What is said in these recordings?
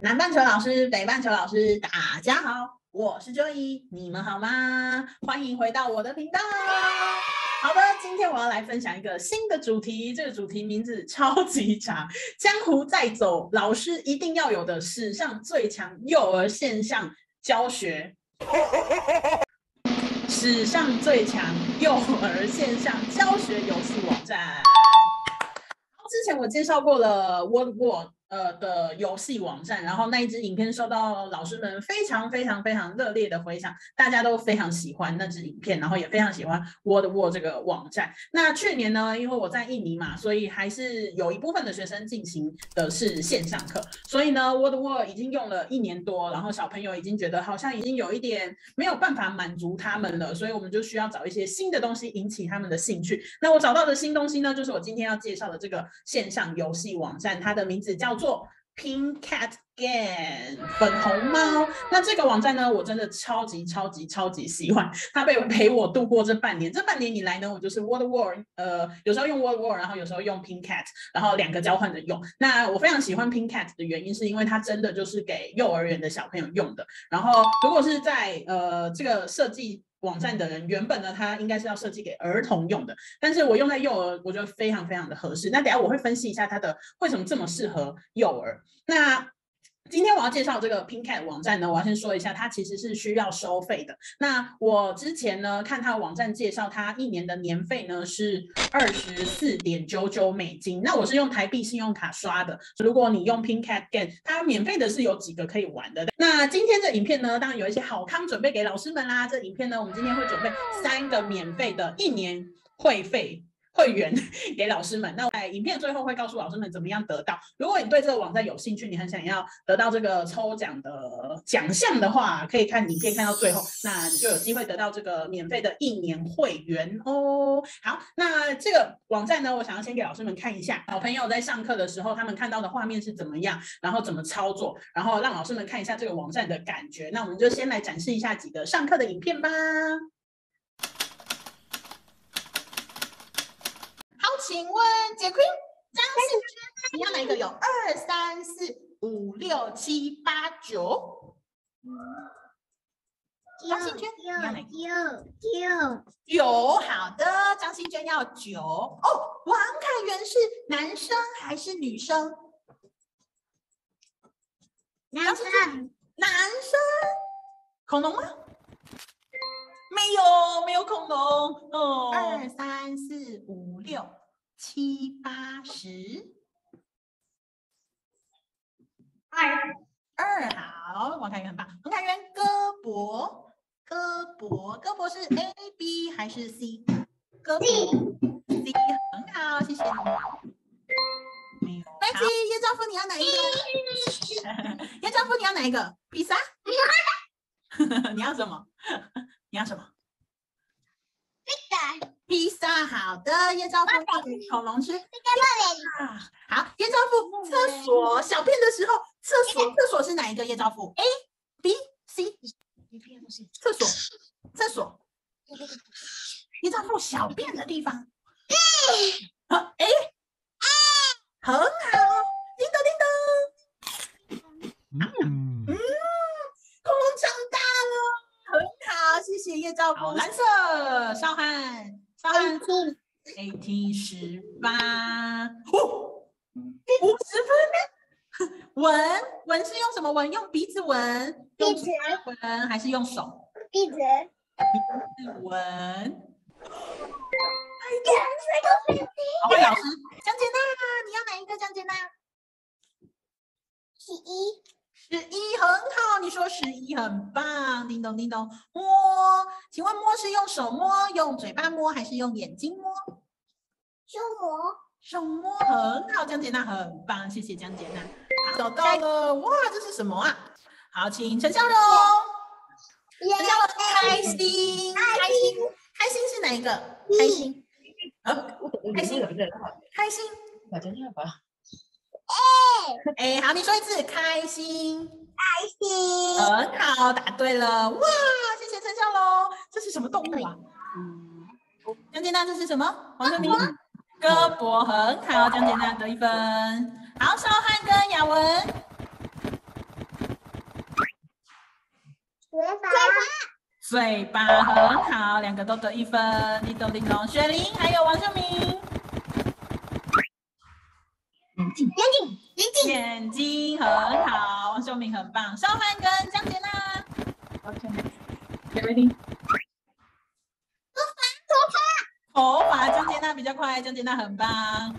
南半球老师、北半球老师，大家好，我是 Joy， 你们好吗？欢迎回到我的频道。好的，今天我要来分享一个新的主题，这个主题名字超级长，江湖再走，老师一定要有的史上最强幼儿现象教学。史上最强幼儿现象教学游戏网站。之前我介绍过了 World War 的游戏网站，然后那一支影片受到老师们非常热烈的回响，大家都非常喜欢那支影片，然后也非常喜欢 World War 这个网站。那去年呢，因为我在印尼嘛，所以还是有一部分的学生进行的是线上课，所以呢 World War 已经用了1年多，然后小朋友已经觉得好像已经有一点没有办法满足他们了，所以我们就需要找一些新的东西引起他们的兴趣。那我找到的新东西呢，就是我今天要介绍的这个线上游戏网站，它的名字叫做Pink Cat Game 粉红猫。那这个网站呢，我真的超级喜欢，它陪我度过这半年。这半年以来呢，我就是 World War， 有时候用 World War， 然后有时候用 Pink Cat， 然后2个交换着用。那我非常喜欢 Pink Cat 的原因，是因为它真的就是给幼儿园的小朋友用的。然后如果是在这个设计网站的人，原本呢，它应该是要设计给儿童用的，但是我用在幼儿，我觉得非常的合适。那等一下我会分析一下它的为什么这么适合幼儿。那今天我要介绍这个 Pink Cat 网站呢，我要先说一下，它其实是需要收费的。那我之前呢看它的网站介绍，它1年的年费呢是24.99美金。那我是用台币信用卡刷的。如果你用 Pink Cat Game， 它免费的是有几个可以玩的。那今天这影片呢，当然有一些好康准备给老师们啦。这影片呢，我们今天会准备3个免费的1年会员给老师们。那在影片最后会告诉老师们怎么样得到。如果你对这个网站有兴趣，你很想要得到这个抽奖的奖项的话，可以看影片看到最后，那你就有机会得到这个免费的1年会员哦。好，那这个网站呢，我想要先给老师们看一下，小朋友在上课的时候他们看到的画面是怎么样，然后怎么操作，然后让老师们看一下这个网站的感觉。那我们就先来展示一下几个上课的影片吧。请问杰奎、张信轩，你要哪一个？有2、3、4、5、6、7、8、9。张信轩，你要哪个？9，好的，张信轩要9。哦，王凯元是男生还是女生？男生。恐龙吗？没有恐龙。哦，2、3、4、5、6、7、8、10。2，好，王凯元很棒。王凯元，胳膊是 A、B 还是 C？ 胳膊 C， 很好，谢谢你。没有。来，叶兆夫，你要哪一个？叶兆夫，你要哪一个？披萨？你要什么？披萨，好的，叶兆夫，恐龙吃。好，叶兆夫，厕所小便的时候，厕所是哪一个？叶兆夫 ，A、B、C？ 厕所。叶兆夫小便的地方。A， 很好，叮咚。恐龙长大了，很好，谢谢叶兆夫。蓝色，少汉，18 50分。闻是用什么闻？用鼻子闻，用嘴闻，还是用手？鼻子闻。好，欢迎老师，江杰娜，你要哪一个？江杰娜11，很好，你说11很棒，叮咚。摸，请问摸是用手摸、用嘴巴摸，还是用眼睛摸？手摸，很好，江杰娜很棒，谢谢江杰娜。找到了，哇，这是什么啊？好，请陈孝荣。开心是哪一个？开心。好，你说一次，开心。很好，答对了，哇，谢谢陈孝荣。这是什么动物啊？江杰娜，这是什么？黄春明。胳膊，很好，江杰娜得1分。好，少汉跟雅文。嘴巴很好，2个都得1分。你懂玲珑、雪玲还有王秀明。眼睛很好，王秀明很棒。韶涵跟江杰娜 ，OK，Get ready。头发，江杰娜比较快，江杰娜很棒。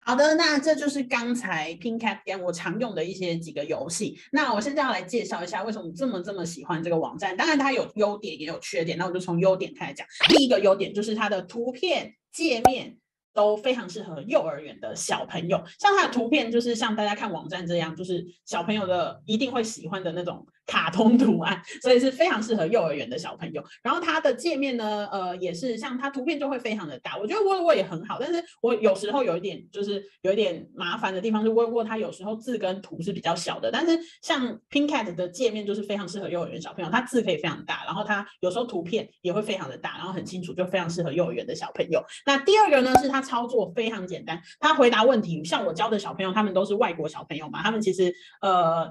好的，那这就是刚才 Pink Cat 我常用的一些几个游戏。那我现在要来介绍一下为什么这么喜欢这个网站。当然它有优点也有缺点，那我就从优点开始讲。第一个优点就是它的图片界面都非常适合幼儿园的小朋友，像它的图片就是像大家看网站这样，就是小朋友的一定会喜欢的那种卡通图案，所以是非常适合幼儿园的小朋友。然后它的界面呢，也是像它图片就会非常的大，我觉得沃尔沃也很好，但是我有时候有一点麻烦的地方是沃尔沃它有时候字跟图是比较小的，但是像 Pink Cat 的界面就是非常适合幼儿园小朋友，它字可以非常大，然后它有时候图片也会非常的大，然后很清楚，就非常适合幼儿园的小朋友。那第二个呢是它操作非常简单，它回答问题，像我教的小朋友，他们都是外国小朋友嘛，他们其实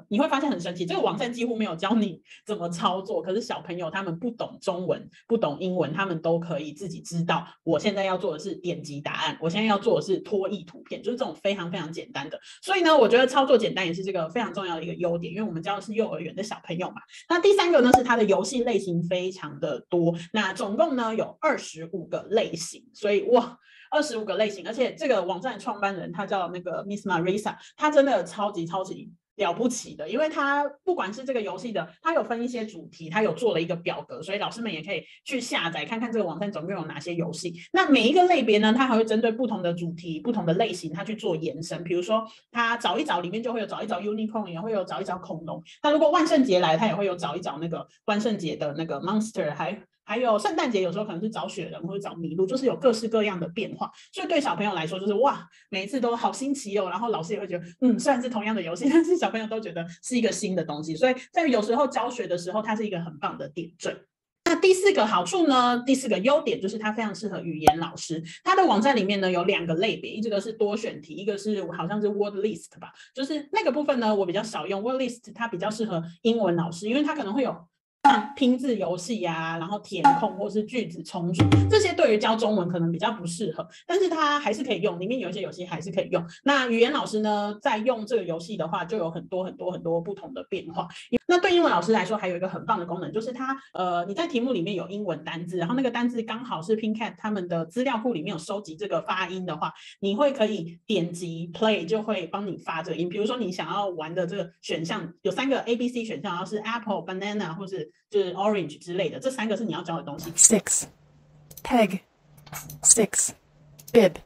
你会发现很神奇，这个网站几乎没有教你怎么操作，可是小朋友他们不懂中文，不懂英文，他们都可以自己知道，我现在要做的是点击答案，我现在要做的是拖译图片，就是这种非常非常简单的。所以呢，我觉得操作简单也是这个非常重要的一个优点，因为我们教的是幼儿园的小朋友嘛。那第三个呢是它的游戏类型非常的多，那总共呢有25个类型，所以哇。25个类型，而且这个网站的创办人他叫那个 Miss Marisa， 他真的超级了不起的，因为他不管是这个游戏的，他有分一些主题，他有做了一个表格，所以老师们也可以去下载看看这个网站总共有哪些游戏。那每一个类别呢，他还会针对不同的主题、不同的类型，他去做延伸。比如说，他找一找里面就会有找一找 unicorn， 也会有找一找恐龙。那如果万圣节来，他也会有找一找那个万圣节的那个 monster，还有圣诞节有时候可能是找雪人或者找麋鹿，就是有各式各样的变化，所以对小朋友来说就是哇，每一次都好新奇哦。然后老师也会觉得，虽然是同样的游戏，但是小朋友都觉得是一个新的东西，所以在有时候教学的时候，它是一个很棒的点缀。那第4个好处呢，第4个优点就是它非常适合语言老师。它的网站里面呢有2个类别，一个是多选题，一个是好像是 word list 吧，就是那个部分呢我比较少用 word list， 它比较适合英文老师，因为它可能会有拼字游戏啊，然后填空或是句子重组，这些对于教中文可能比较不适合，但是它还是可以用，里面有一些游戏还是可以用。那语言老师呢，在用这个游戏的话，就有很多不同的变化。那对英文老师来说，还有一个很棒的功能，就是它你在题目里面有英文单字，然后那个单字刚好是 Pink Cat 他们的资料库里面有收集这个发音的话，你会可以点击 play 就会帮你发这个音。比如说你想要玩的这个选项有3个 ABC 选项，然后是 Apple、Banana 或是就是 Orange 之类的，这3个是你要教的东西。Six, peg, six, bib.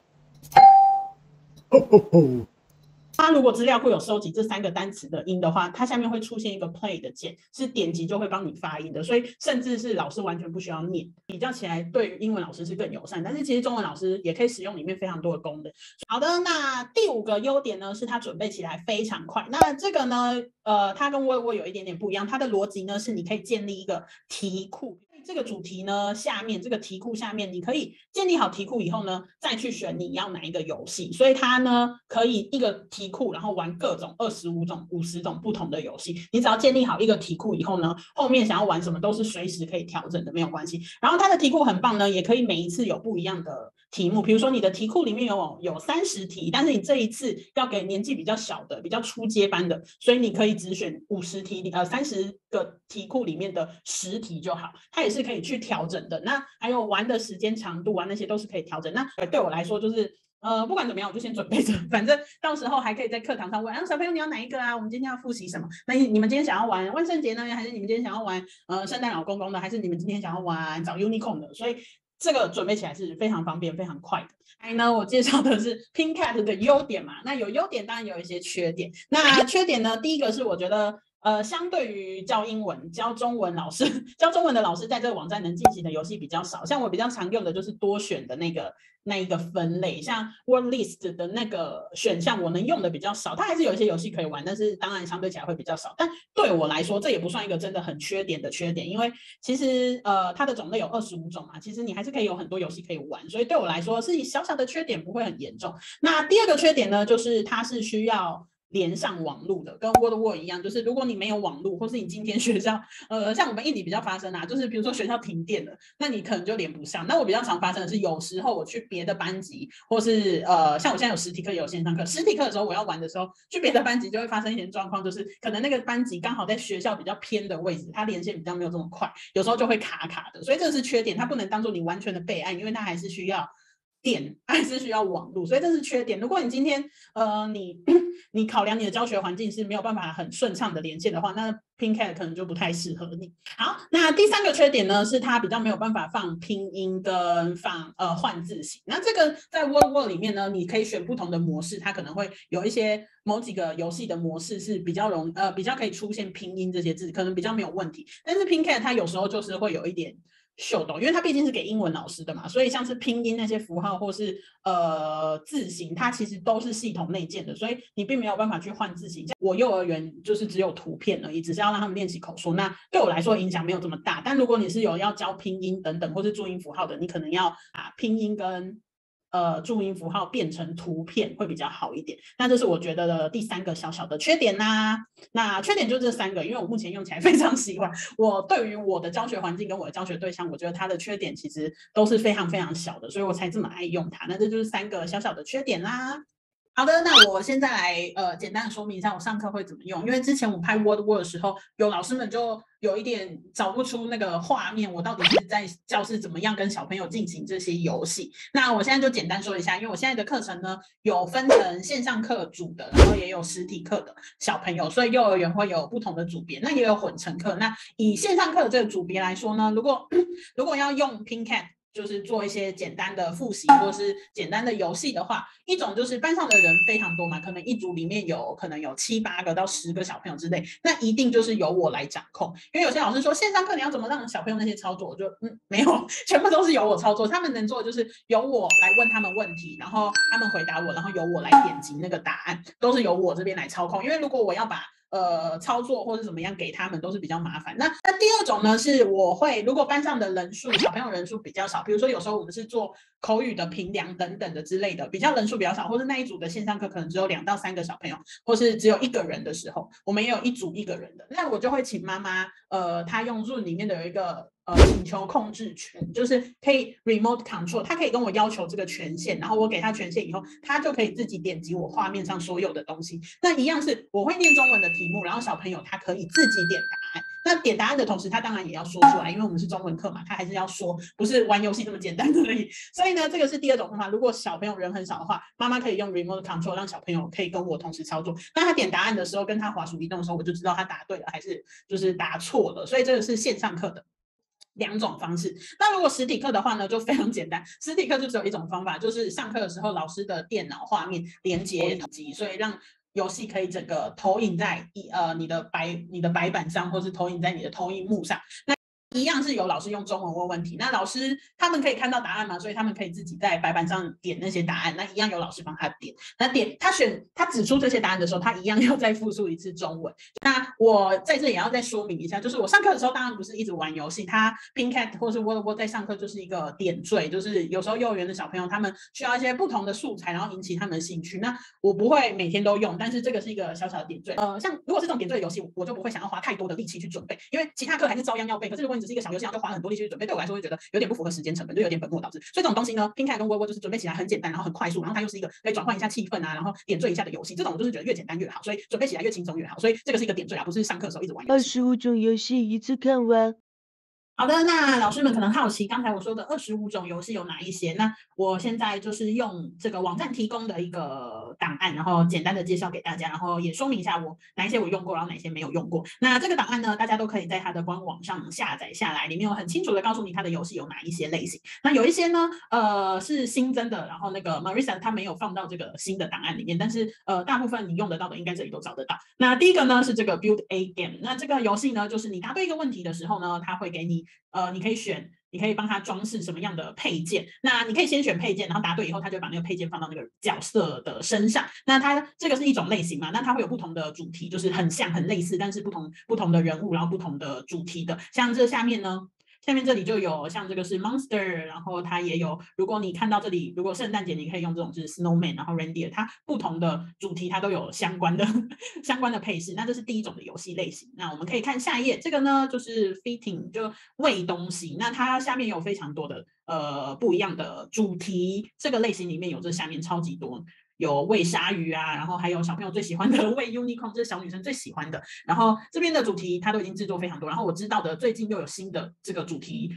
它如果资料库有收集这3个单词的音的话，它下面会出现一个 play 的键，是点击就会帮你发音的，所以甚至是老师完全不需要念，比较起来对于英文老师是更友善，但是其实中文老师也可以使用里面非常多的功能。好的，那第5个优点呢是它准备起来非常快。那这个呢它跟Word有一点点不一样，它的逻辑呢是你可以建立一个题库。这个主题呢，下面这个题库下面，你可以建立好题库以后呢，再去选你要哪一个游戏。所以它呢，可以一个题库，然后玩各种25种、50种不同的游戏。你只要建立好一个题库以后呢，后面想要玩什么都是随时可以调整的，没有关系。然后它的题库很棒呢，也可以每一次有不一样的题目。比如说你的题库里面有30题，但是你这一次要给年纪比较小的、比较初阶班的，所以你可以只选50题，30个题库里面的10题就好。它也是可以去调整的。那还有玩的时间长度啊，那些都是可以调整。那对我来说就是不管怎么样，我就先准备着，反正到时候还可以在课堂上问，小朋友你要哪一个啊？我们今天要复习什么？那你们今天想要玩万圣节呢，还是你们今天想要玩圣诞老公公的，还是你们今天想要玩找 unicorn 的？所以这个准备起来是非常方便、非常快的。还呢，我介绍的是 Pink Cat 的优点嘛，那有优点当然有一些缺点。那缺点呢，第一个是我觉得相对于教英文、教中文老师，教中文的老师在这个网站能进行的游戏比较少。像我比较常用的就是多选的那一个分类，像 Word List 的那个选项，我能用的比较少。它还是有一些游戏可以玩，但是当然相对起来会比较少。但对我来说，这也不算一个真的很缺点的缺点，因为其实它的种类有25种嘛，其实你还是可以有很多游戏可以玩，所以对我来说是小小的缺点，不会很严重。那第2个缺点呢，就是它是需要连上网络的，跟 Word Wall 一样，就是如果你没有网络，或是你今天学校像我们印尼比较发生啊，就是比如说学校停电了，那你可能就连不上。那我比较常发生的是，有时候我去别的班级，或是像我现在有实体课也有线上课，实体课的时候我要玩的时候，去别的班级就会发生一点状况，就是可能那个班级刚好在学校比较偏的位置，它连线比较没有这么快，有时候就会卡卡的，所以这是缺点，它不能当做你完全的备案，因为它还是需要电，还是需要网络，所以这是缺点。如果你今天你考量你的教学环境是没有办法很顺畅的连线的话，那 PinCat 可能就不太适合你。好，那第三个缺点呢，是它比较没有办法放拼音跟放换字型。那这个在 Word 里面呢，你可以选不同的模式，它可能会有一些某几个游戏的模式是比较比较可以出现拼音这些字，可能比较没有问题。但是 PinCat 它有时候就是会有一点秀逗，因为它毕竟是给英文老师的嘛，所以像是拼音那些符号或是字形，它其实都是系统内建的，所以你并没有办法去换字形。我幼儿园就是只有图片而已，只是要让他们练习口说，那对我来说影响没有这么大。但如果你是有要教拼音等等或是注音符号的，你可能要把拼音跟注音符号变成图片会比较好一点。那这是我觉得的第三个小小的缺点啦。那缺点就这三个，因为我目前用起来非常喜欢。我对于我的教学环境跟我的教学对象，我觉得它的缺点其实都是非常非常小的，所以我才这么爱用它。那这就是三个小小的缺点啦。好的，那我现在来简单的说明一下我上课会怎么用，因为之前我拍 Word 的时候，有老师们就有一点找不出那个画面，我到底是在教室怎么样跟小朋友进行这些游戏。那我现在就简单说一下，因为我现在的课程呢有分成线上课组的，然后也有实体课的小朋友，所以幼儿园会有不同的组别，那也有混成课。那以线上课的这个组别来说呢，如果要用 PinCat。就是做一些简单的复习或是简单的游戏的话，一种就是班上的人非常多嘛，可能一组里面可能有7、8个到10个小朋友之类，那一定就是由我来掌控。因为有些老师说线上课你要怎么让小朋友那些操作，我就没有，全部都是由我操作。他们能做的就是由我来问他们问题，然后他们回答我，然后由我来点击那个答案，都是由我这边来操控。因为如果我要把操作或是怎么样给他们都是比较麻烦。那第二种呢，是我会如果班上的人数小朋友人数比较少，比如说有时候我们是做口语的评量等等的之类的，比较人数比较少，或是那一组的线上课可能只有2到3个小朋友，或是只有1个人的时候，我们也有一组1个人的，那我就会请妈妈她用 Zoom 里面的有一个请求控制权，就是可以 remote control， 他可以跟我要求这个权限，然后我给他权限以后，他就可以自己点击我画面上所有的东西。那一样是我会念中文的题目，然后小朋友他可以自己点答案。那点答案的同时，他当然也要说出来，因为我们是中文课嘛，他还是要说，不是玩游戏这么简单而已。所以呢，这个是第二种方法。如果小朋友人很少的话，妈妈可以用 remote control 让小朋友可以跟我同时操作。那他点答案的时候，跟他滑鼠移动的时候，我就知道他答对了还是就是答错了。所以这个是线上课的2种方式。那如果实体课的话呢，就非常简单。实体课就只有一种方法，就是上课的时候老师的电脑画面连接投机，所以让游戏可以整个投影在你的白板上，或是投影在你的投影幕上。那一样是由老师用中文问问题，那老师他们可以看到答案嘛，所以他们可以自己在白板上点那些答案，那一样由老师帮他点。那他指出这些答案的时候，他一样要再复述一次中文。那我在这也要再说明一下，就是我上课的时候当然不是一直玩游戏，他 PinCat 或是 Word 在上课就是一个点缀，就是有时候幼儿园的小朋友他们需要一些不同的素材，然后引起他们的兴趣。那我不会每天都用，但是这个是一个小小的点缀。像如果是这种点缀的游戏，我就不会想要花太多的力气去准备，因为其他课还是照样要背。可是如果你只是一个小游戏，然后就花很多力气去准备，对我来说会觉得有点不符合时间成本，就有点本末倒置。所以这种东西呢 ，PinCat 跟 Word 就是准备起来很简单，然后很快速，然后它又是一个可以转换一下气氛啊，然后点缀一下的游戏。这种我就是觉得越简单越好，所以准备起来越轻松越好。所以这个是一个点缀啊，不是上课的时候一直玩游戏。25种游戏一次看完。好的，那老师们可能好奇，刚才我说的25种游戏有哪一些？那我现在就是用这个网站提供的一个档案，然后简单的介绍给大家，然后也说明一下我哪一些我用过，然后哪些没有用过。那这个档案呢，大家都可以在它的官网上下载下来，里面有很清楚的告诉你它的游戏有哪一些类型。那有一些呢，是新增的，然后那个 Marisa 它没有放到这个新的档案里面，但是大部分你用得到的应该这里都找得到。那第一个呢是这个 Build a Game， 那这个游戏呢，就是你答对一个问题的时候呢，它会给你你可以选，你可以帮他装饰什么样的配件。那你可以先选配件，然后答对以后，他就把那个配件放到那个角色的身上。那它这个是一种类型嘛？那它会有不同的主题，就是很像很类似，但是不同的人物，然后不同的主题的。像这下面呢，下面这里就有像这个是 Monster， 然后它也有，如果你看到这里，如果圣诞节你可以用这种就是 Snowman， 然后 Reindeer， 它不同的主题它都有相关的相关的配饰。那这是第一种的游戏类型。那我们可以看下一页，这个呢就是 Feeding， 就喂东西。那它下面有非常多的不一样的主题，这个类型里面有这下面超级多。有喂鲨鱼啊，然后还有小朋友最喜欢的喂 unicorn， 这是小女生最喜欢的。然后这边的主题它都已经制作非常多，然后我知道的最近又有新的这个主题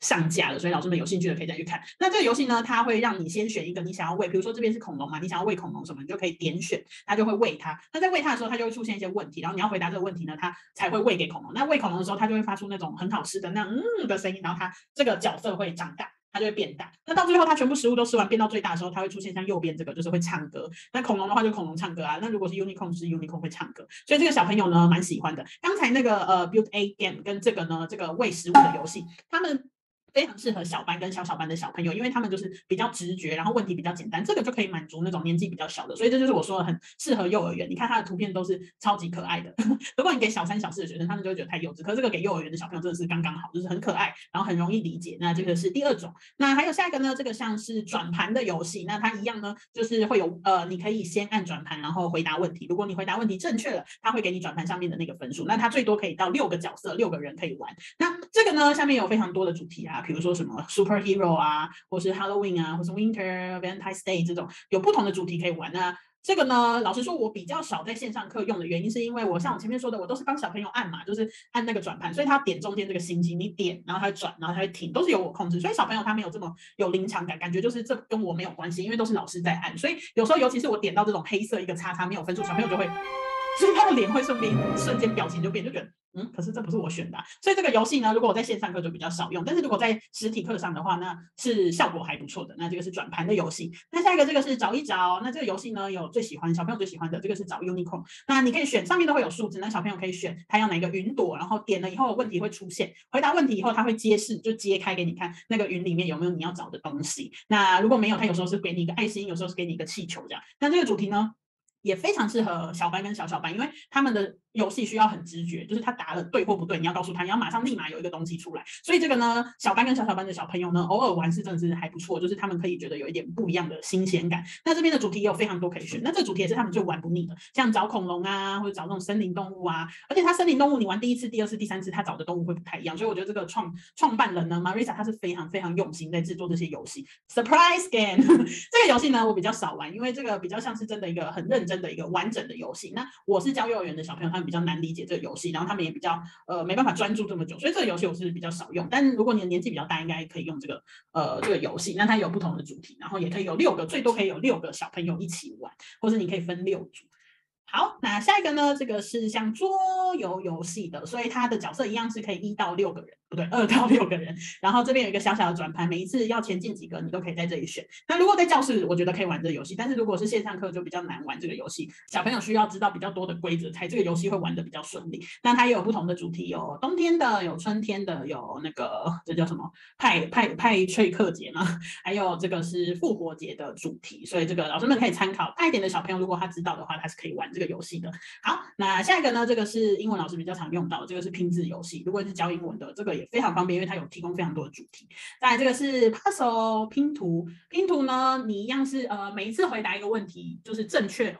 上架了，所以老师们有兴趣的可以再去看。那这个游戏呢，它会让你先选一个你想要喂，比如说这边是恐龙嘛，你想要喂恐龙什么，你就可以点选，它就会喂它。那在喂它的时候，它就会出现一些问题，然后你要回答这个问题呢，它才会喂给恐龙。那喂恐龙的时候，它就会发出那种很好吃的那的声音，然后它这个角色会长大。它就会变大，那到最后它全部食物都吃完变到最大的时候，它会出现像右边这个就是会唱歌。那恐龙的话就恐龙唱歌啊，那如果是 unicorn 就是 unicorn 会唱歌，所以这个小朋友呢蛮喜欢的。刚才那个build a game 跟这个呢这个喂食物的游戏，他们非常适合小班跟小班的小朋友，因为他们就是比较直觉，然后问题比较简单，这个就可以满足那种年纪比较小的，所以这就是我说的很适合幼儿园。你看它的图片都是超级可爱的，如果你给小3、小4的学生，他们就会觉得太幼稚，可是这个给幼儿园的小朋友真的是刚刚好，就是很可爱，然后很容易理解。那这个是第二种。那还有下一个呢，这个像是转盘的游戏，那它一样呢，就是会有你可以先按转盘，然后回答问题。如果你回答问题正确了，它会给你转盘上面的那个分数。那它最多可以到6个角色，6个人可以玩。那这个呢，下面有非常多的主题啊，比如说什么 superhero 啊，或是 Halloween 啊，或是 Winter、Valentine's Day 这种有不同的主题可以玩。那这个呢，老实说，我比较少在线上课用的原因，是因为像我前面说的，我都是帮小朋友按嘛，就是按那个转盘，所以他点中间这个星星，你点，然后他会转，然后他会停，都是由我控制，所以小朋友他没有这么有临场感，感觉就是这跟我没有关系，因为都是老师在按，所以有时候尤其是我点到这种黑色一个叉叉没有分数，小朋友就会，所以他的脸会瞬间表情就变，就觉得。可是这不是我选的所以这个游戏呢，如果我在线上课就比较少用，但是如果在实体课上的话，那是效果还不错的。那这个是转盘的游戏。那下一个这个是找一找，那这个游戏呢有小朋友最喜欢的，这个是找 unicorn。那你可以选，上面都会有数字，那小朋友可以选他要哪个云朵，然后点了以后问题会出现，回答问题以后他会揭示，就揭开给你看那个云里面有没有你要找的东西。那如果没有，他有时候是给你一个爱心，有时候是给你一个气球这样。那这个主题呢？也非常适合小班跟小班，因为他们的游戏需要很直觉，就是他答了对或不对，你要告诉他，你要马上立马有一个东西出来。所以这个呢，小班跟小班的小朋友呢，偶尔玩是真的是还不错，就是他们可以觉得有一点不一样的新鲜感。那这边的主题也有非常多可以选，那这个主题也是他们最玩不腻的，像找恐龙啊，或者找那种森林动物啊。而且它森林动物你玩第1次、第2次、第3次，他找的动物会不太一样。所以我觉得这个创办人呢 ，Marisa 他是非常非常用心在制作这些游戏。Surprise Game 这个游戏呢，我比较少玩，因为这个比较像是真的一个很认真的一个完整的游戏。那我是教幼儿园的小朋友，他们比较难理解这个游戏，然后他们也比较没办法专注这么久，所以这个游戏我是比较少用。但是如果你的年纪比较大，应该可以用这个游戏。那它有不同的主题，然后也可以有6个，最多可以有6个小朋友一起玩，或者你可以分6组。好，那下一个呢？这个是像桌游游戏的，所以它的角色一样是可以1到6个人，不对，2到6个人。然后这边有一个小小的转盘，每一次要前进几个，你都可以在这里选。那如果在教室，我觉得可以玩这个游戏，但是如果是线上课就比较难玩这个游戏。小朋友需要知道比较多的规则，才这个游戏会玩得比较顺利。那它也有不同的主题，有冬天的，有春天的，有那个这叫什么派翠克节嘛，还有这个是复活节的主题。所以这个老师们可以参考。大一点的小朋友，如果他知道的话，他是可以玩这个游戏的。好，那下一个呢？这个是英文老师比较常用到的，这个是拼字游戏。如果是教英文的，这个也非常方便，因为它有提供非常多的主题。再来这个是 puzzle 拼图，拼图呢，你一样是每一次回答一个问题，就是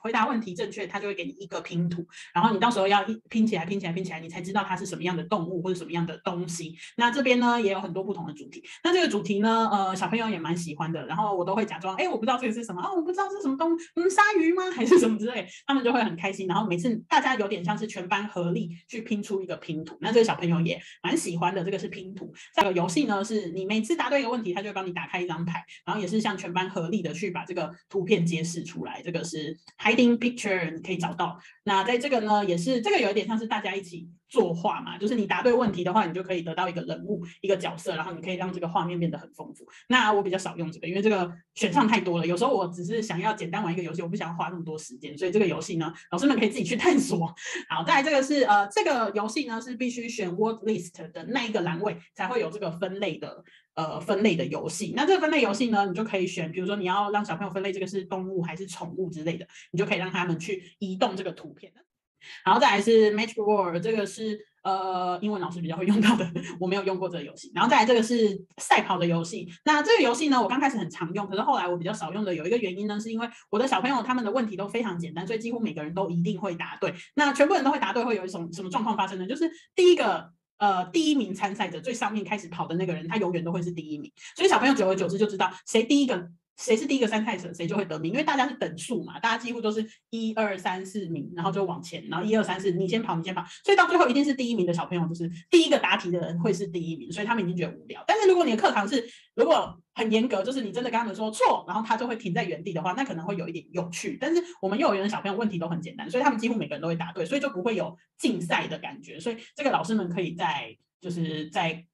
回答问题正确，它就会给你一个拼图，然后你到时候要拼起来，你才知道它是什么样的动物或者什么样的东西。那这边呢也有很多不同的主题。那这个主题呢，小朋友也蛮喜欢的，然后我都会假装，我不知道这个是什么我不知道这是什么动物，鲨鱼吗？还是什么之类，他们就会很开心。然后每次大家有点像是全班合力去拼出一个拼图，那这个小朋友也蛮喜欢的。这个是拼图。这个游戏呢，是你每次答对一个问题，他就会帮你打开一张牌，然后也是像全班合力的去把这个图片揭示出来。这个是 hiding picture， 你可以找到。那在这个呢，也是这个有一点像是大家一起作画嘛，就是你答对问题的话，你就可以得到一个人物、一个角色，然后你可以让这个画面变得很丰富。那我比较少用这个，因为这个选项太多了，有时候我只是想要简单玩一个游戏，我不想要花那么多时间，所以这个游戏呢，老师们可以自己去探索。好，再来这个是这个游戏呢是必须选 word list 的那一个栏位才会有这个分类的游戏。那这个分类游戏呢，你就可以选，比如说你要让小朋友分类这个是动物还是宠物之类的，你就可以让他们去移动这个图片。然后再来是 Magic Word， 这个是英文老师比较会用到的，我没有用过这个游戏。然后再来这个是赛跑的游戏，那这个游戏呢，我刚开始很常用，可是后来我比较少用的有一个原因呢，是因为我的小朋友他们的问题都非常简单，所以几乎每个人都一定会答对。那全部人都会答对，会有一种什么状况发生呢？就是第一名参赛者最上面开始跑的那个人，他永远都会是第一名。所以小朋友久而久之就知道谁是第一个参赛者，谁就会得名，因为大家是等数嘛，大家几乎都是1、2、3、4名，然后就往前，然后1、2、3、4，你先跑，所以到最后一定是第一名的小朋友，就是第一个答题的人会是第一名，所以他们已经觉得无聊。但是如果你的课堂是如果很严格，就是你真的跟他们说错，然后他就会停在原地的话，那可能会有一点有趣。但是我们幼儿园的小朋友问题都很简单，所以他们几乎每个人都会答对，所以就不会有竞赛的感觉。所以这个老师们可以再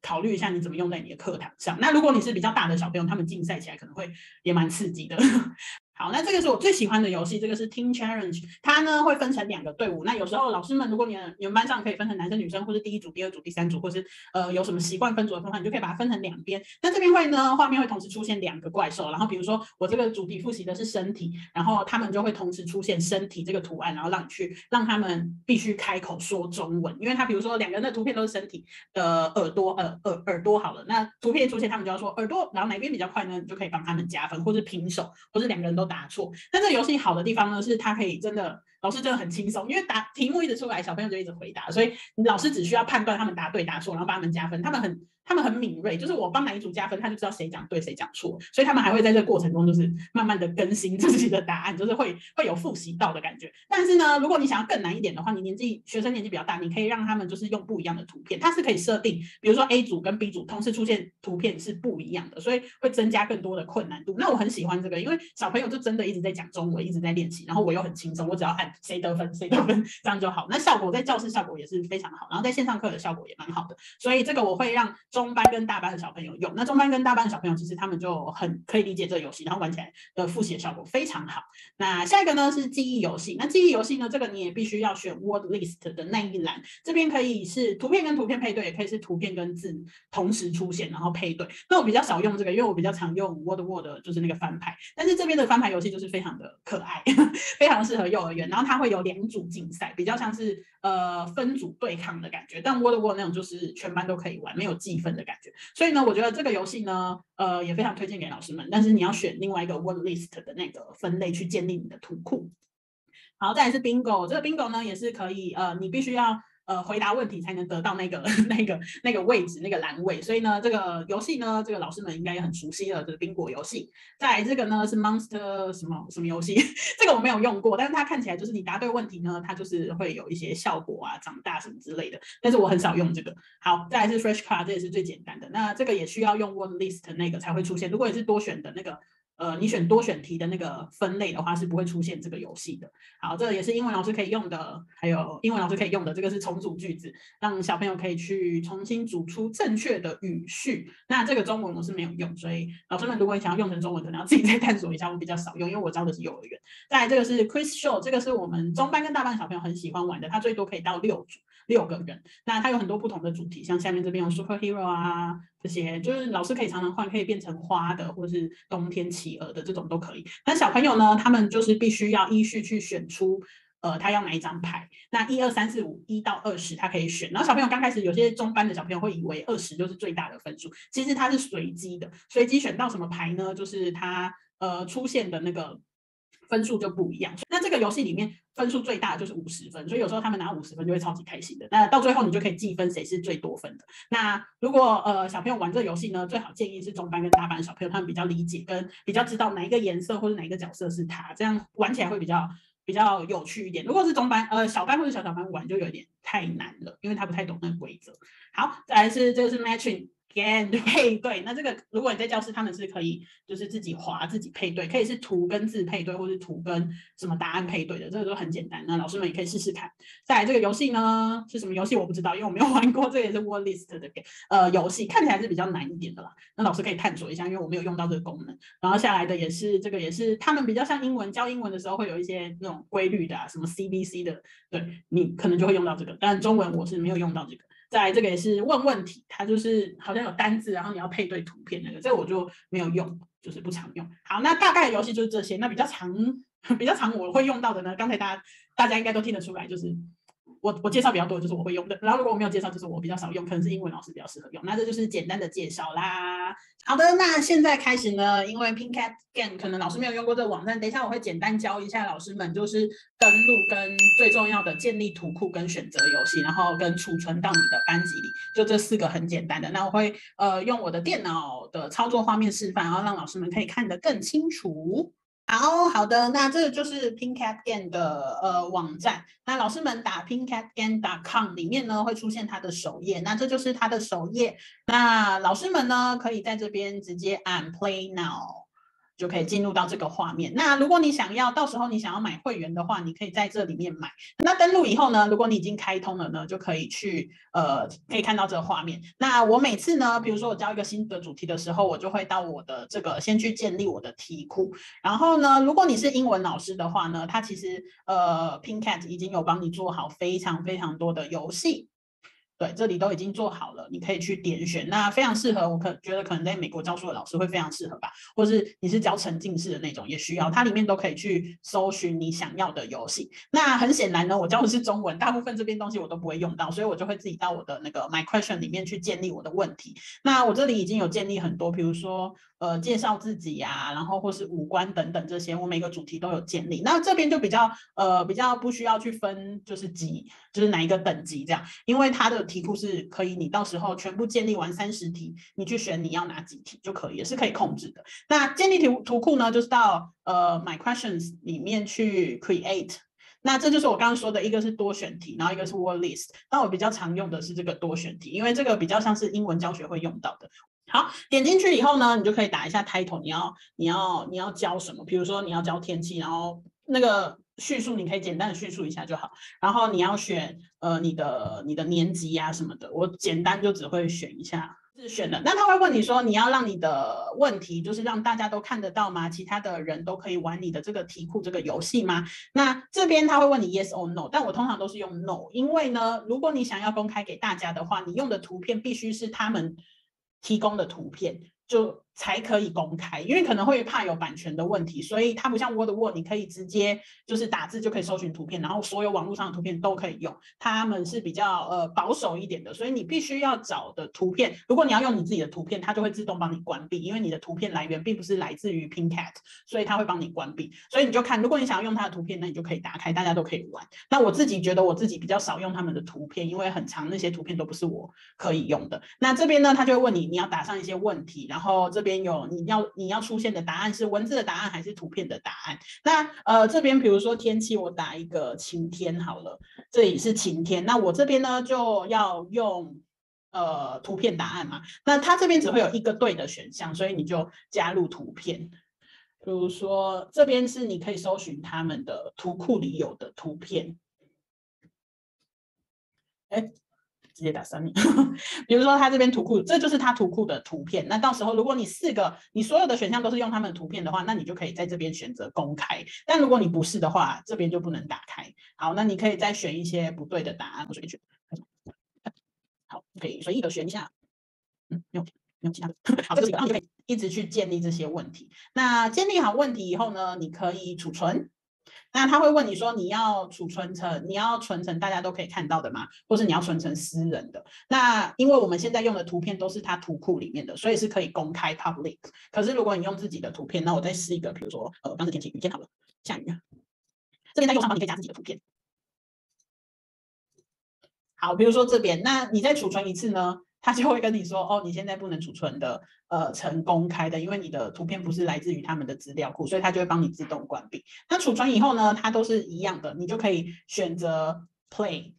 考虑一下你怎么用在你的课堂上。那如果你是比较大的小朋友，他们竞赛起来可能会也蛮刺激的。好，那这个是我最喜欢的游戏，这个是 Team Challenge， 它呢会分成2个队伍。那有时候老师们，如果你们班上可以分成男生女生，或是第1组、第2组、第3组，或是有什么习惯分组的方法，你就可以把它分成2边。那这边会呢，画面会同时出现2个怪兽，然后比如说我这个主题复习的是身体，然后他们就会同时出现身体这个图案，然后让他们必须开口说中文，因为他比如说2个人的图片都是身体的耳朵好了，那图片出现他们就要说耳朵，然后哪边比较快呢？你就可以帮他们加分，或是平手，或是2个人都答错。但这个游戏好的地方呢，是它可以老师真的很轻松，因为题目一直出来，小朋友就一直回答，所以老师只需要判断他们答对答错，然后帮他们加分。他们很敏锐，就是我帮哪一组加分，他就知道谁讲对谁讲错，所以他们还会在这个过程中就是慢慢的更新自己的答案，就是会有复习到的感觉。但是呢，如果你想要更难一点的话，学生年纪比较大，你可以让他们就是用不一样的图片，它是可以设定，比如说 A 组跟 B 组同时出现图片是不一样的，所以会增加更多的困难度。那我很喜欢这个，因为小朋友就真的一直在讲中文，一直在练习，然后我又很轻松，我只要按谁得分这样就好。那效果在教室效果也是非常好，然后在线上课的效果也蛮好的，所以这个我会让中班跟大班的小朋友用。那中班跟大班的小朋友其实他们就很可以理解这个游戏，然后玩起来的复习的效果非常好。那下一个呢是记忆游戏，那记忆游戏呢，这个你也必须要选 word list 的那一栏，这边可以是图片跟图片配对，也可以是图片跟字同时出现然后配对。那我比较少用这个，因为我比较常用 word 就是那个翻牌，但是这边的翻牌游戏就是非常的可爱，非常适合幼儿园，然后它会有2组竞赛，比较像是分组对抗的感觉，但 word 那种就是全班都可以玩，没有计分的感觉。所以呢，我觉得这个游戏呢，也非常推荐给老师们，但是你要选另外一个 word list 的那个分类去建立你的图库。好，再来是 bingo， 这个 bingo 呢也是可以，你必须要回答问题才能得到那个位置那个栏位，所以呢这个游戏呢，这个老师们应该也很熟悉了，这个宾果游戏。再来这个呢是 Monster 什么游戏，这个我没有用过，但是它看起来就是你答对问题呢，它就是会有一些效果啊，长大什么之类的，但是我很少用这个。好，再来是 Fresh Card， 这也是最简单的，那这个也需要用 word list 那个才会出现，如果你是多选的那个。你选多选题的那个分类的话，是不会出现这个游戏的。好，这个也是英文老师可以用的，还有英文老师可以用的，这个是重组句子，让小朋友可以去重新组出正确的语序。那这个中文我是没有用，所以老师们如果你想要用成中文，可能要自己再探索一下，我比较少用，因为我教的是幼儿园。再来这个是 Quiz Show， 这个是我们中班跟大班小朋友很喜欢玩的，它最多可以到6个人，那它有很多不同的主题，像下面这边有 superhero 啊，这些就是老师可以常常换，可以变成花的，或是冬天企鹅的这种都可以。但小朋友呢，他们就是必须要依序去选出。他要哪一张牌？那1、2、3、4、5， 1到20，他可以选。然后小朋友刚开始，有些中班的小朋友会以为20就是最大的分数，其实它是随机的，随机选到什么牌呢？就是它出现的那个分数就不一样。那这个游戏里面分数最大的就是50分，所以有时候他们拿50分就会超级开心的。那到最后你就可以计分谁是最多分的。那如果小朋友玩这个游戏呢，最好建议是中班跟大班的小朋友，他们比较理解跟比较知道哪一个颜色或者哪一个角色是他，这样玩起来会比较有趣一点。如果是中班小班或者小班玩就有点太难了，因为他不太懂那个规则。好，再来是这个是 matching。配对，那这个如果你在教室，他们是可以就是自己划自己配对，可以是图跟字配对，或是图跟什么答案配对的，这个都很简单。那老师们也可以试试看。再来这个游戏呢是什么游戏我不知道，因为我没有玩过，这个也是 word list 的游戏，看起来是比较难一点的啦。那老师可以探索一下，因为我没有用到这个功能。然后下来的也是这个也是他们比较像英文，教英文的时候会有一些那种规律的啊，什么 CBC 的，对你可能就会用到这个，但中文我是没有用到这个。再来这个也是问问题，它就是好像有单字，然后你要配对图片那个，这个我就没有用，就是不常用。好，那大概的游戏就是这些。那比较常我会用到的呢，刚才大家应该都听得出来，就是我介绍比较多，就是我会用的。然后如果我没有介绍，就是我比较少用，可能是英文老师比较适合用。那这就是简单的介绍啦。好的，那现在开始呢，因为 Pingkat Game 可能老师没有用过这个网站，等一下我会简单教一下老师们，就是登录跟最重要的建立图库跟选择游戏，然后跟储存到你的班级里，就这4个很简单的。那我会用我的电脑的操作画面示范，然后让老师们可以看得更清楚。好的，那这个就是 PingCatGame 的网站。那老师们打 pingcatgame.com 里面呢会出现它的首页，那这就是它的首页。那老师们呢可以在这边直接按 Play Now。就可以进入到这个画面。那如果你到时候你想要买会员的话，你可以在这里面买。那登录以后呢，如果你已经开通了呢，就可以去可以看到这个画面。那我每次呢，比如说我教一个新的主题的时候，我就会到我的这个先去建立我的题库。然后呢，如果你是英文老师的话呢，它其实Pingkat 已经有帮你做好非常非常多的游戏。对，这里都已经做好了，你可以去点选。那非常适合，我觉得可能在美国教书的老师会非常适合吧，或是你是教沉浸式的那种也需要，它里面都可以去搜寻你想要的游戏。那很显然呢，我教的是中文，大部分这边东西我都不会用到，所以我就会自己到我的那个 My Question 里面去建立我的问题。那我这里已经有建立很多，比如说介绍自己啊，然后或是五官等等这些，我每个主题都有建立。那这边就比较不需要去分，就是哪一个等级这样，因为它的题库是可以你到时候全部建立完30题，你去选你要哪几题就可以，也是可以控制的。那建立图库呢，就是到My Questions 里面去 Create。那这就是我刚刚说的，一个是多选题，然后一个是 Word List。那我比较常用的是这个多选题，因为这个比较像是英文教学会用到的。好，点进去以后呢，你就可以打一下 title， 你要教什么？比如说你要教天气，然后那个叙述你可以简单的叙述一下就好。然后你要选你的年级啊什么的，我简单就只会选一下。是选的，那他会问你说，你要让你的问题就是让大家都看得到吗？其他的人都可以玩你的这个题库这个游戏吗？那这边他会问你 yes or no， 但我通常都是用 no， 因为呢，如果你想要公开给大家的话，你用的图片必须是他们提供的图片，就才可以公开，因为可能会怕有版权的问题，所以它不像 Word， 你可以直接就是打字就可以搜寻图片，然后所有网络上的图片都可以用，他们是比较保守一点的，所以你必须要找的图片，如果你要用你自己的图片，它就会自动帮你关闭，因为你的图片来源并不是来自于 Pingkat， 所以它会帮你关闭，所以你就看，如果你想要用它的图片，那你就可以打开，大家都可以玩。那我自己觉得我自己比较少用他们的图片，因为很长那些图片都不是我可以用的。那这边呢，他就会问你，你要打上一些问题，然后这边有你要出现的答案是文字的答案还是图片的答案。那这边比如说天气，我打一个晴天好了，这里是晴天，那我这边呢就要用图片答案嘛，那它这边只会有一个对的选项，所以你就加入图片。比如说这边是你可以搜寻他们的图库里有的图片，直接打3名。比如说他这边图库，这就是他图库的图片。那到时候如果你你所有的选项都是用他们的图片的话，那你就可以在这边选择公开。但如果你不是的话，这边就不能打开。好，那你可以再选一些不对的答案，我随便选。好，可以随意的选一下。没有其他的。好，这个然后你就可以一直去建立这些问题。那建立好问题以后呢，你可以储存。那他会问你说，你要存成大家都可以看到的吗？或是你要存成私人的？那因为我们现在用的图片都是它图库里面的，所以是可以公开 public。可是如果你用自己的图片，那我再试一个，比如说刚是天气，雨天好了，下雨。这边在右上方你可以加自己的图片。好，比如说这边，那你再储存一次呢？他就会跟你说，哦，你现在不能储存的成公开的，因为你的图片不是来自于他们的资料库，所以他就会帮你自动关闭。那储存以后呢，它都是一样的，你就可以选择 Play。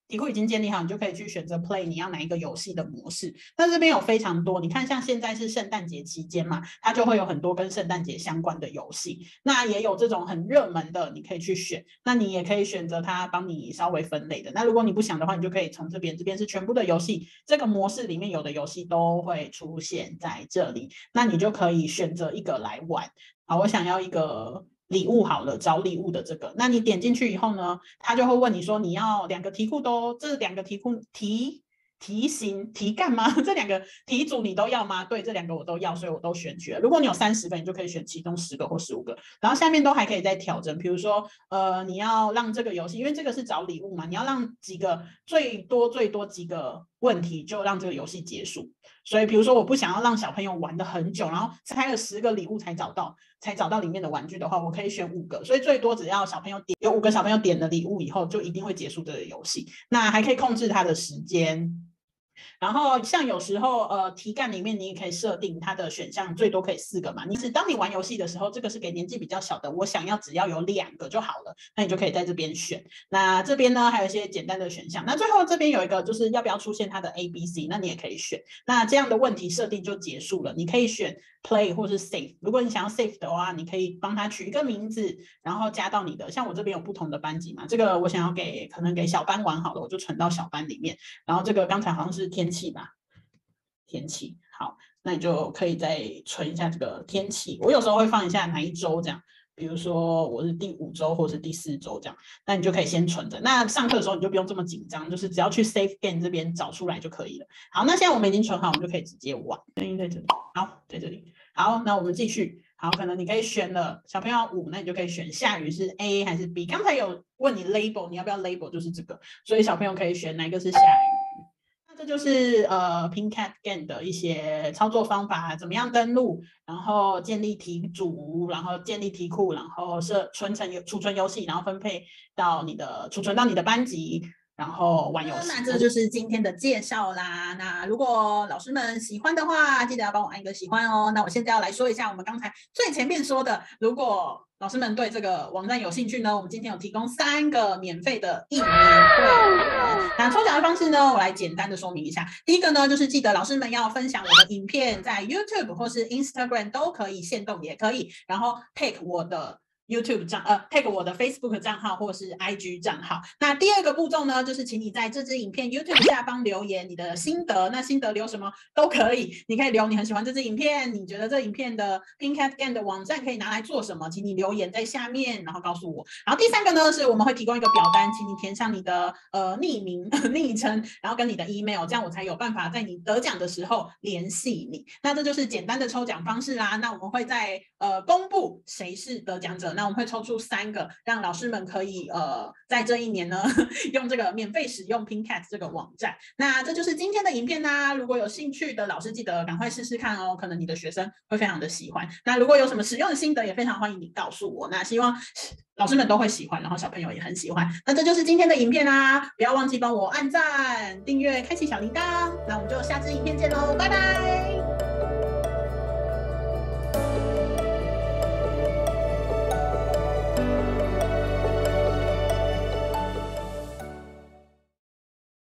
题库已经建立好，你就可以去选择 Play， 你要哪一个游戏的模式。那这边有非常多，你看像现在是圣诞节期间嘛，它就会有很多跟圣诞节相关的游戏。那也有这种很热门的，你可以去选。那你也可以选择它帮你稍微分类的。那如果你不想的话，你就可以从这边是全部的游戏，这个模式里面有的游戏都会出现在这里。那你就可以选择一个来玩。好，我想要一个礼物好了，找礼物的这个，那你点进去以后呢，他就会问你说，你要2个题库这2个题题型、题干吗？这2个题组你都要吗？对，这2个我都要，所以我都选取了。如果你有30个，你就可以选其中10个或15个，然后下面都还可以再调整。比如说，你要让这个游戏，因为这个是找礼物嘛，你要让几个最多几个问题就让这个游戏结束。所以，比如说我不想要让小朋友玩的很久，然后拆了10个礼物才找到里面的玩具的话，我可以选5个，所以最多只要有5个小朋友点了礼物以后，就一定会结束这个游戏。那还可以控制它的时间。然后像有时候题干里面你也可以设定它的选项最多可以4个嘛，当你玩游戏的时候，这个是给年纪比较小的，我想要只要有2个就好了，那你就可以在这边选。那这边呢还有一些简单的选项，那最后这边有一个就是要不要出现它的 ABC， 那你也可以选。那这样的问题设定就结束了，你可以选 Play 或是 Save， 如果你想要 Save 的话，你可以帮他取一个名字，然后加到你的，像我这边有不同的班级嘛，这个我想要可能给小班玩好了，我就存到小班里面。然后这个刚才好像是天气吧，天气好，那你就可以再存一下这个天气。我有时候会放一下哪一周这样，比如说我是第5周或是第4周这样，那你就可以先存着。那上课的时候你就不用这么紧张，就是只要去 Save Game 这边找出来就可以了。好，那现在我们已经存好，我们就可以直接玩。声音在这里，好，在这里。好，那我们继续。好，可能你可以选了小朋友5，那你就可以选下雨是 A 还是 B。刚才有问你 label， 你要不要 label， 就是这个，所以小朋友可以选哪一个是下雨。那这就是PinCat Game 的一些操作方法，怎么样登录，然后建立题组，然后建立题库，然后储存游戏，然后分配到储存到你的班级。然后玩游戏，那这就是今天的介绍啦。那如果老师们喜欢的话，记得要帮我按一个喜欢哦。那我现在要来说一下我们刚才最前面说的，如果老师们对这个网站有兴趣呢，我们今天有提供3个免费的1年会。那抽奖的方式呢，我来简单的说明一下。第一个呢，就是记得老师们要分享我的影片，在 YouTube 或是 Instagram 都可以，限动也可以，然后 tag 我的YouTube tag 我的 Facebook 账号或是 IG 账号。那第2个步骤呢，就是请你在这支影片 YouTube 下方留言你的心得。那心得留什么都可以，你可以留你很喜欢这支影片，你觉得这影片的 PinCat Game 的网站可以拿来做什么，请你留言在下面，然后告诉我。然后第3个呢，是我们会提供一个表单，请你填上你的匿名昵称，然后跟你的 email， 这样我才有办法在你得奖的时候联系你。那这就是简单的抽奖方式啦。那我们会在公布谁是得奖者。那我们会抽出3个，让老师们可以在这1年呢用这个免费使用 PinCat 这个网站。那这就是今天的影片啦。如果有兴趣的老师，记得赶快试试看哦，可能你的学生会非常的喜欢。那如果有什么使用的心得，也非常欢迎你告诉我。那希望老师们都会喜欢，然后小朋友也很喜欢。那这就是今天的影片啦，不要忘记帮我按赞、订阅、开启小铃铛。那我们就下支影片见喽，拜拜。